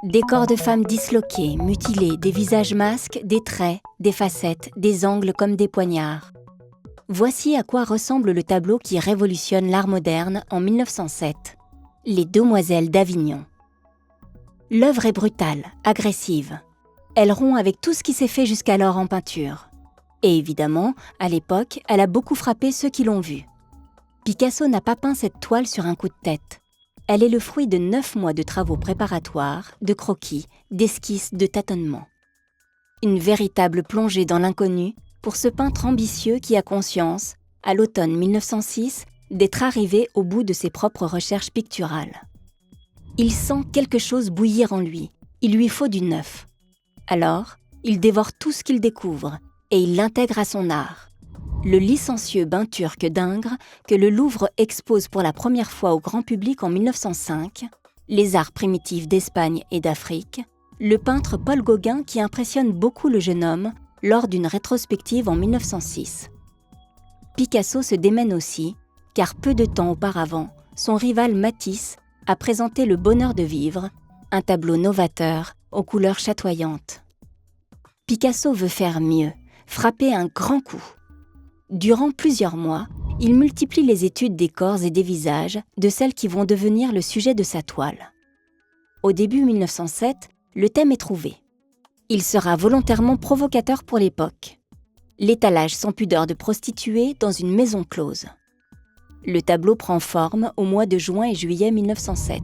Des corps de femmes disloqués, mutilés, des visages masques, des traits, des facettes, des angles comme des poignards. Voici à quoi ressemble le tableau qui révolutionne l'art moderne en 1907, Les Demoiselles d'Avignon. L'œuvre est brutale, agressive. Elle rompt avec tout ce qui s'est fait jusqu'alors en peinture. Et évidemment, à l'époque, elle a beaucoup frappé ceux qui l'ont vue. Picasso n'a pas peint cette toile sur un coup de tête. Elle est le fruit de 9 mois de travaux préparatoires, de croquis, d'esquisses, de tâtonnements. Une véritable plongée dans l'inconnu pour ce peintre ambitieux qui a conscience, à l'automne 1906, d'être arrivé au bout de ses propres recherches picturales. Il sent quelque chose bouillir en lui, il lui faut du neuf. Alors, il dévore tout ce qu'il découvre et il l'intègre à son art. Le licencieux bain turc d'Ingres, que le Louvre expose pour la première fois au grand public en 1905, les arts primitifs d'Espagne et d'Afrique, le peintre Paul Gauguin qui impressionne beaucoup le jeune homme lors d'une rétrospective en 1906. Picasso se démène aussi, car peu de temps auparavant, son rival Matisse a présenté Le Bonheur de vivre, un tableau novateur aux couleurs chatoyantes. Picasso veut faire mieux, frapper un grand coup. Durant plusieurs mois, il multiplie les études des corps et des visages de celles qui vont devenir le sujet de sa toile. Au début 1907, le thème est trouvé. Il sera volontairement provocateur pour l'époque. L'étalage sans pudeur de prostituées dans une maison close. Le tableau prend forme au mois de juin et juillet 1907.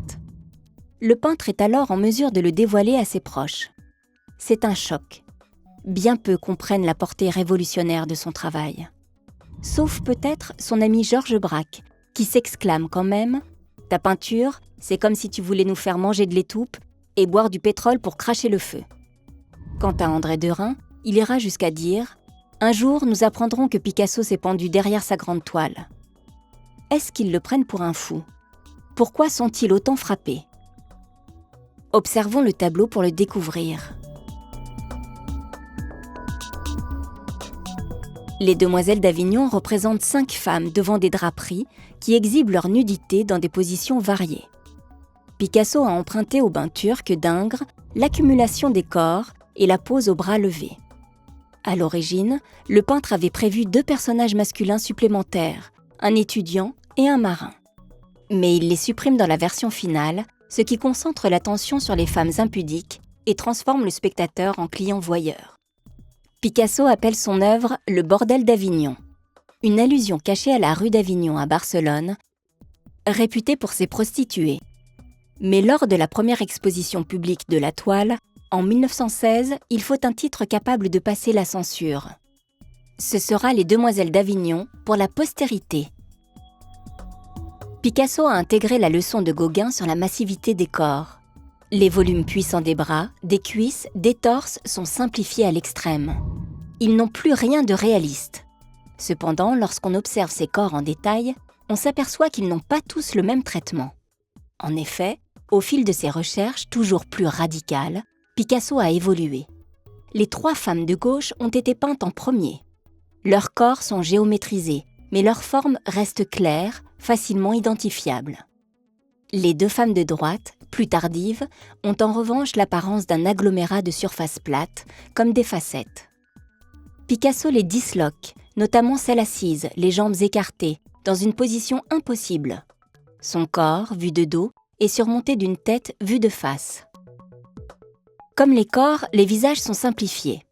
Le peintre est alors en mesure de le dévoiler à ses proches. C'est un choc. Bien peu comprennent la portée révolutionnaire de son travail. Sauf peut-être son ami Georges Braque, qui s'exclame quand même « Ta peinture, c'est comme si tu voulais nous faire manger de l'étoupe et boire du pétrole pour cracher le feu. » Quant à André Derain, il ira jusqu'à dire « Un jour, nous apprendrons que Picasso s'est pendu derrière sa grande toile. » Est-ce qu'ils le prennent pour un fou ? Pourquoi sont-ils autant frappés ? Observons le tableau pour le découvrir. Les Demoiselles d'Avignon représentent 5 femmes devant des draperies qui exhibent leur nudité dans des positions variées. Picasso a emprunté au bain turc d'Ingres l'accumulation des corps et la pose aux bras levés. À l'origine, le peintre avait prévu 2 personnages masculins supplémentaires, un étudiant et un marin. Mais il les supprime dans la version finale, ce qui concentre l'attention sur les femmes impudiques et transforme le spectateur en client voyeur. Picasso appelle son œuvre « Le bordel d'Avignon », une allusion cachée à la rue d'Avignon à Barcelone, réputée pour ses prostituées. Mais lors de la première exposition publique de la toile, en 1916, il faut un titre capable de passer la censure. Ce sera Les Demoiselles d'Avignon pour la postérité. Picasso a intégré la leçon de Gauguin sur la massivité des corps. Les volumes puissants des bras, des cuisses, des torses sont simplifiés à l'extrême. Ils n'ont plus rien de réaliste. Cependant, lorsqu'on observe ces corps en détail, on s'aperçoit qu'ils n'ont pas tous le même traitement. En effet, au fil de ses recherches toujours plus radicales, Picasso a évolué. Les 3 femmes de gauche ont été peintes en premier. Leurs corps sont géométrisés, mais leurs formes restent claires, facilement identifiables. Les 2 femmes de droite, plus tardives, ont en revanche l'apparence d'un agglomérat de surface plate, comme des facettes. Picasso les disloque, notamment celle assise, les jambes écartées, dans une position impossible. Son corps, vu de dos, est surmonté d'une tête vue de face. Comme les corps, les visages sont simplifiés.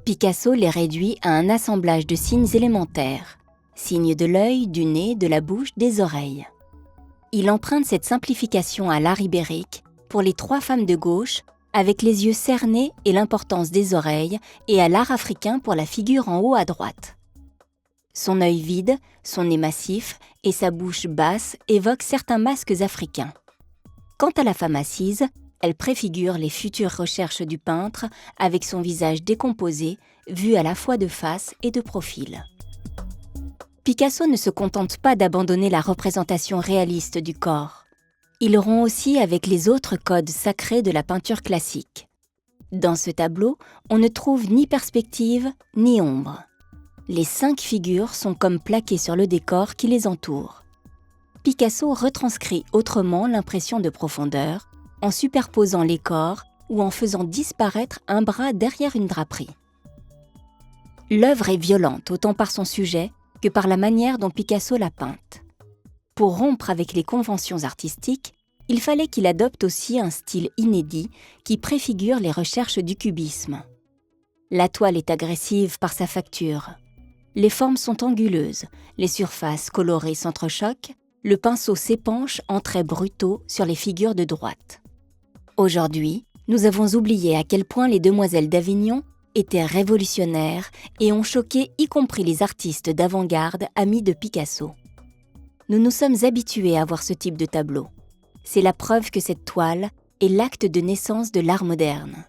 Picasso les réduit à un assemblage de signes élémentaires, signes de l'œil, du nez, de la bouche, des oreilles. Il emprunte cette simplification à l'art ibérique pour les 3 femmes de gauche, avec les yeux cernés et l'importance des oreilles, et à l'art africain pour la figure en haut à droite. Son œil vide, son nez massif et sa bouche basse évoquent certains masques africains. Quant à la femme assise, elle préfigure les futures recherches du peintre avec son visage décomposé, vu à la fois de face et de profil. Picasso ne se contente pas d'abandonner la représentation réaliste du corps. Il rompt aussi avec les autres codes sacrés de la peinture classique. Dans ce tableau, on ne trouve ni perspective ni ombre. Les 5 figures sont comme plaquées sur le décor qui les entoure. Picasso retranscrit autrement l'impression de profondeur, en superposant les corps ou en faisant disparaître un bras derrière une draperie. L'œuvre est violente autant par son sujet que par la manière dont Picasso l'a peinte. Pour rompre avec les conventions artistiques, il fallait qu'il adopte aussi un style inédit qui préfigure les recherches du cubisme. La toile est agressive par sa facture. Les formes sont anguleuses, les surfaces colorées s'entrechoquent, le pinceau s'épanche en traits brutaux sur les figures de droite. Aujourd'hui, nous avons oublié à quel point les demoiselles d'Avignon étaient révolutionnaires et ont choqué y compris les artistes d'avant-garde amis de Picasso. Nous nous sommes habitués à voir ce type de tableau. C'est la preuve que cette toile est l'acte de naissance de l'art moderne.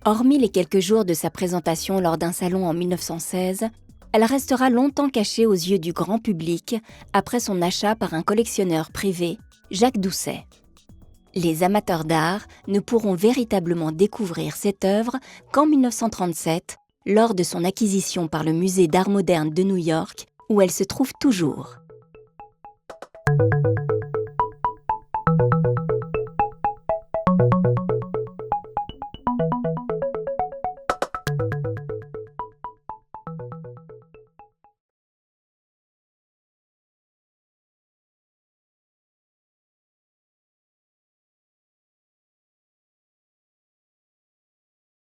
Hormis les quelques jours de sa présentation lors d'un salon en 1916, elle restera longtemps cachée aux yeux du grand public après son achat par un collectionneur privé, Jacques Doucet. Les amateurs d'art ne pourront véritablement découvrir cette œuvre qu'en 1937, lors de son acquisition par le Musée d'art moderne de New York, où elle se trouve toujours.